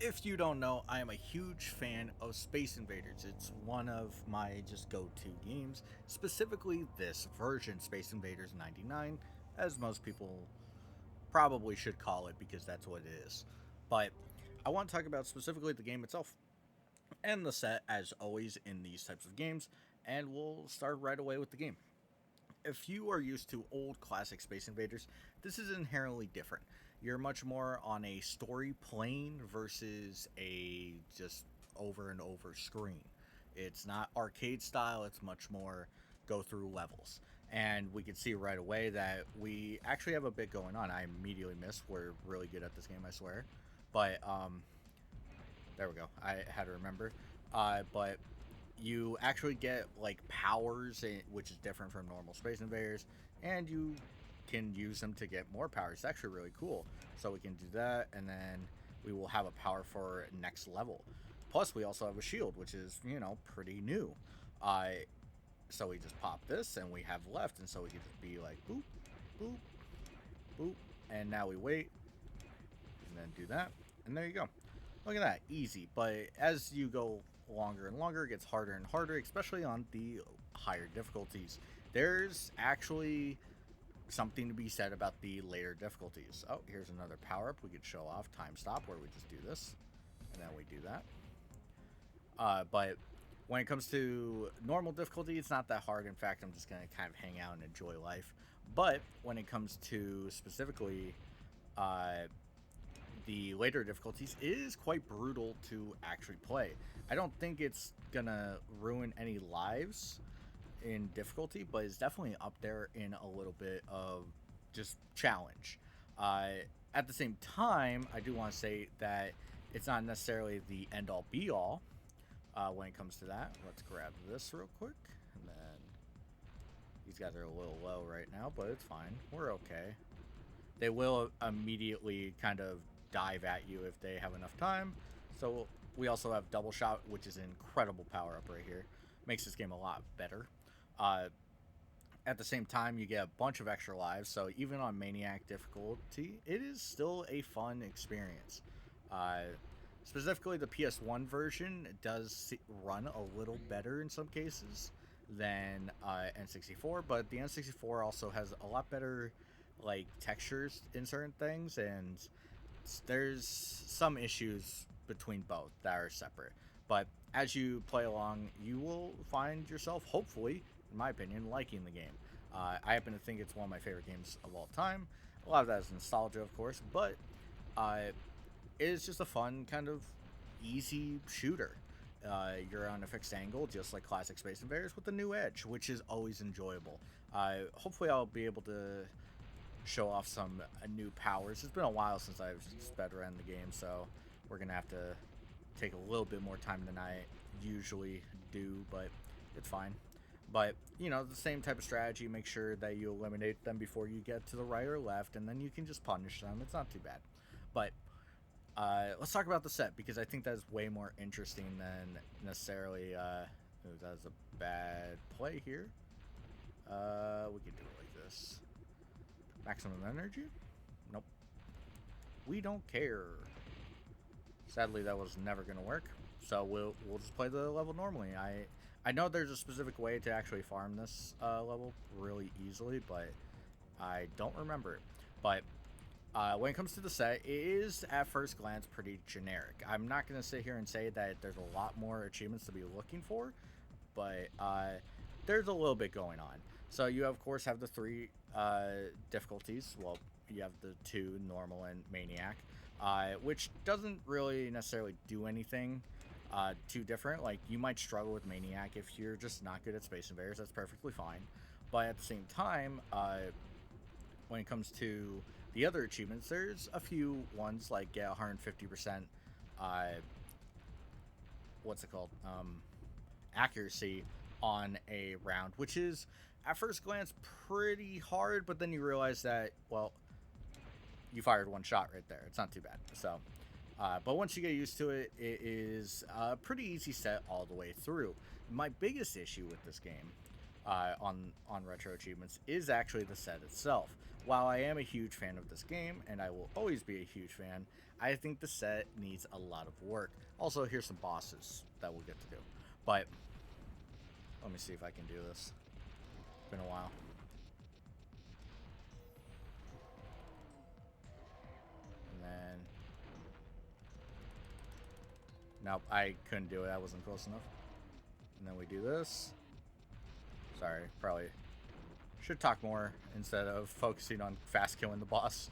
If you don't know, I am a huge fan of Space Invaders. It's one of my just go-to games, specifically this version, Space Invaders 99, as most people probably should call it because that's what it is. But I want to talk about specifically the game itself and the set, as always in these types of games, and we'll start right away with the game. If you are used to old classic Space Invaders, this is inherently different. You're much more on a story plane versus a just over and over screen. It's not arcade style, it's much more go through levels. And we can see right away that we actually have a bit going on. I immediately missed. We're really good at this game, I swear. But there we go. I had to remember. But you actually get like powers, which is different from normal Space Invaders, and you can use them to get more powers. It's actually really cool. So we can do that, and then we will have a power for next level. Plus, we also have a shield, which is pretty new. Uh, so we just pop this, and we have left, and so we can just be like boop, boop, boop, and now we wait, and then do that, and there you go. Look at that, easy. But as you go longer and longer, it gets harder and harder, especially on the higher difficulties. There's actually something to be said about the later difficulties. Oh, here's another power up we could show off. Time stop, where we just do this, and then we do that. But when it comes to normal difficulty, it's not that hard. In fact, I'm just going to kind of hang out and enjoy life. But when it comes to specifically uh, the later difficulties, it is quite brutal to actually play. I don't think it's gonna ruin any lives in difficulty, but it's definitely up there in a little bit of just challenge. Uh, at the same time, I do want to say that it's not necessarily the end all be all when it comes to that. Let's grab this real quick, and then these guys are a little low right now, but it's fine. We're okay. They will immediately kind of dive at you if they have enough time. So we also have double shot, which is an incredible power up right here. Makes this game a lot better. Uh, at the same time, you get a bunch of extra lives. So even on Maniac difficulty, it is still a fun experience. Uh, Specifically, the PS1 version does run a little better in some cases than N64, but the N64 also has a lot better like textures in certain things, and there's some issues between both that are separate. But as you play along, you will find yourself, hopefully, in my opinion, liking the game. I happen to think it's one of my favorite games of all time. A lot of that is nostalgia, of course, but uh, it's just a fun kind of easy shooter. You're on a fixed angle, just like classic Space Invaders, with a new edge, which is always enjoyable. Hopefully, I'll be able to show off some new powers. It's been a while since I've sped around the game, so we're gonna have to take a little bit more time than I usually do, but it's fine. But the same type of strategy. Make sure that you eliminate them before you get to the right or left, and then you can just punish them. It's not too bad. But let's talk about the set, because I think that's way more interesting than necessarily. That's a bad play here. We can do it like this. Maximum energy? Nope. We don't care. Sadly, that was never going to work. So we'll just play the level normally. I know there's a specific way to actually farm this level really easily, but I don't remember it. But when it comes to the set, it is at first glance pretty generic. I'm not going to sit here and say that there's a lot more achievements to be looking for, but there's a little bit going on. So you, of course, have the three difficulties. Well, you have the two, normal and maniac, which doesn't really necessarily do anything too different. Like, you might struggle with maniac if you're just not good at Space Invaders. That's perfectly fine. But at the same time, when it comes to the other achievements, there's a few ones like get 150% what's it called, accuracy on a round, which is at first glance pretty hard, but then you realize that, well, you fired one shot right there. It's not too bad. So but once you get used to it, it is a pretty easy set all the way through. My biggest issue with this game on retro achievements is actually the set itself. While I am a huge fan of this game and I will always be a huge fan, I think the set needs a lot of work. Also, here's some bosses that we'll get to do. But let me see if I can do this. It's been a while. And then nope, I couldn't do it. I wasn't close enough. And then we do this. Sorry, probably should talk more instead of focusing on fast killing the boss.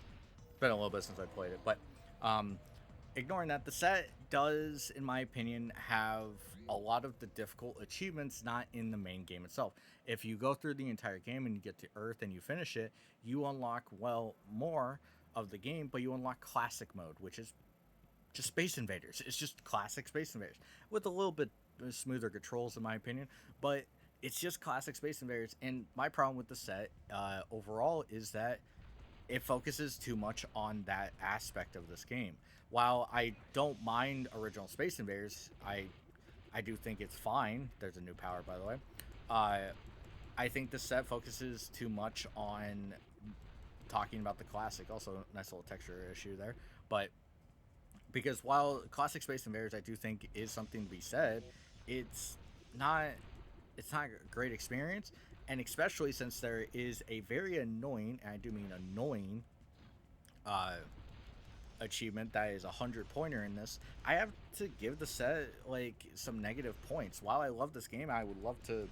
It's been a little bit since I played it, but um, ignoring that, the set does, in my opinion, have a lot of the difficult achievements not in the main game itself. If you go through the entire game and you get to Earth and you finish it, you unlock well more of the game, but you unlock classic mode, which is just Space Invaders. It's just classic Space Invaders with a little bit smoother controls, in my opinion. But it's just classic Space Invaders. And my problem with the set overall is that it focuses too much on that aspect of this game. While I don't mind original Space Invaders, I do think it's fine. There's a new power, by the way. Uh, I think the set focuses too much on talking about the classic. Also, nice little texture issue there, but because while classic Space Invaders I do think is something to be said, it's not it's not a great experience, and especially since there is a very annoying, and I do mean annoying, uh, achievement that is 100 pointer in this. I have to give the set like some negative points. While I love this game, I would love to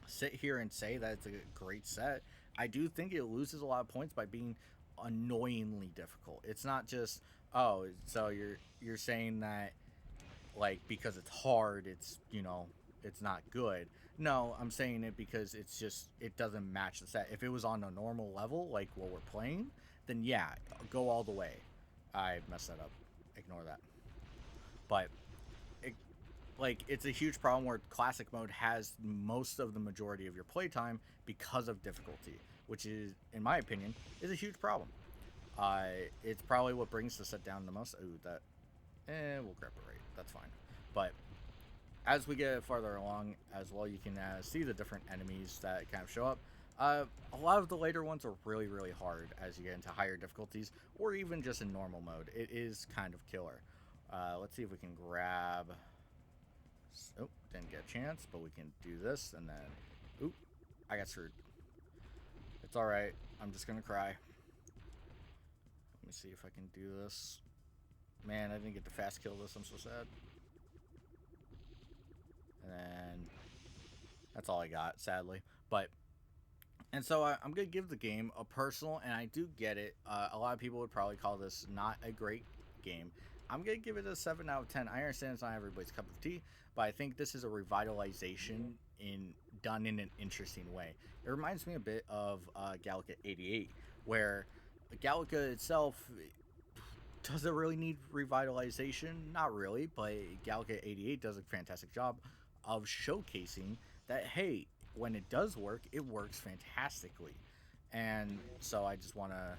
sit here and say that it's a great set. I do think it loses a lot of points by being annoyingly difficult. It's not just oh, so you're saying that like because it's hard, it's it's not good. No, I'm saying it because it's just it doesn't match the set. If it was on a normal level, like what we're playing, then yeah, go all the way. I messed that up. Ignore that. But it, like it's a huge problem where classic mode has most of the majority of your playtime because of difficulty, which is, in my opinion, is a huge problem. It's probably what brings the set down the most. Ooh, that. We'll grab it right. That's fine. But as we get farther along as well, you can see the different enemies that kind of show up. A lot of the later ones are really, really hard as you get into higher difficulties, or even just in normal mode. It is kind of killer. Let's see if we can grab. Oh, didn't get a chance, but we can do this, and then. Oop, I got screwed. It's alright. I'm just gonna cry. Let me see if I can do this. Man, I didn't get to fast kill this. I'm so sad. And then that's all I got, sadly. But and so I'm gonna give the game a personal, and I do get it. A lot of people would probably call this not a great game. I'm gonna give it a 7 out of 10. I understand it's not everybody's cup of tea, but I think this is a revitalization done in an interesting way. It reminds me a bit of Galaga 88, where Galaga itself does it really need revitalization? Not really, but Galaga 88 does a fantastic job of showcasing that, hey, when it does work, it works fantastically. And so I just want to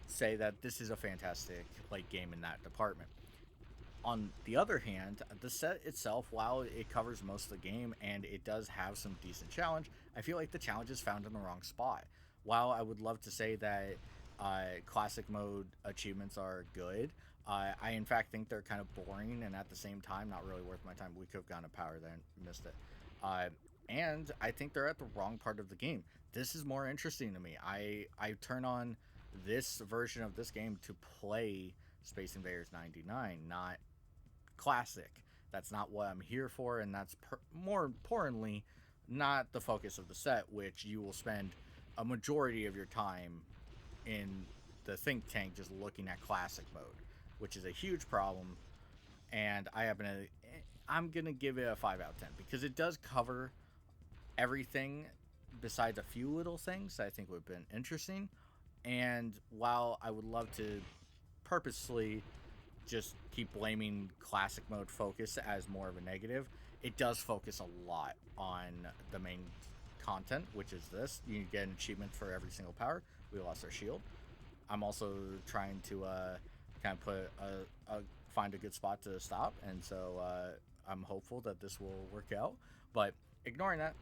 say that this is a fantastic game in that department. On the other hand, the set itself, while it covers most of the game and it does have some decent challenge, I feel like the challenge is found in the wrong spot. While I would love to say that classic mode achievements are good, I in fact think they're kind of boring and at the same time not really worth my time. We could have gone to power there and missed it. And I think they're at the wrong part of the game. This is more interesting to me. I turn on this version of this game to play Space Invaders 99, not classic. That's not what I'm here for, and that's more importantly not the focus of the set, which you will spend a majority of your time in the think tank just looking at classic mode, which is a huge problem. And I'm gonna give it a 5 out of 10 because it does cover everything besides a few little things that I think would have been interesting. And while I would love to purposely just keep blaming classic mode focus as more of a negative, it does focus a lot on the main content, which is this. You get an achievement for every single power. We lost our shield. I'm also trying to kind of put find a good spot to stop, and so I'm hopeful that this will work out. But ignoring that,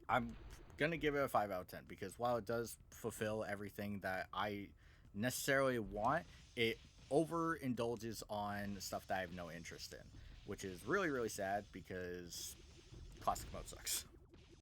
I'm gonna give it a 5 out of 10 because while it does fulfill everything that I necessarily want, it overindulges on stuff that I have no interest in, which is really really sad because classic mode sucks.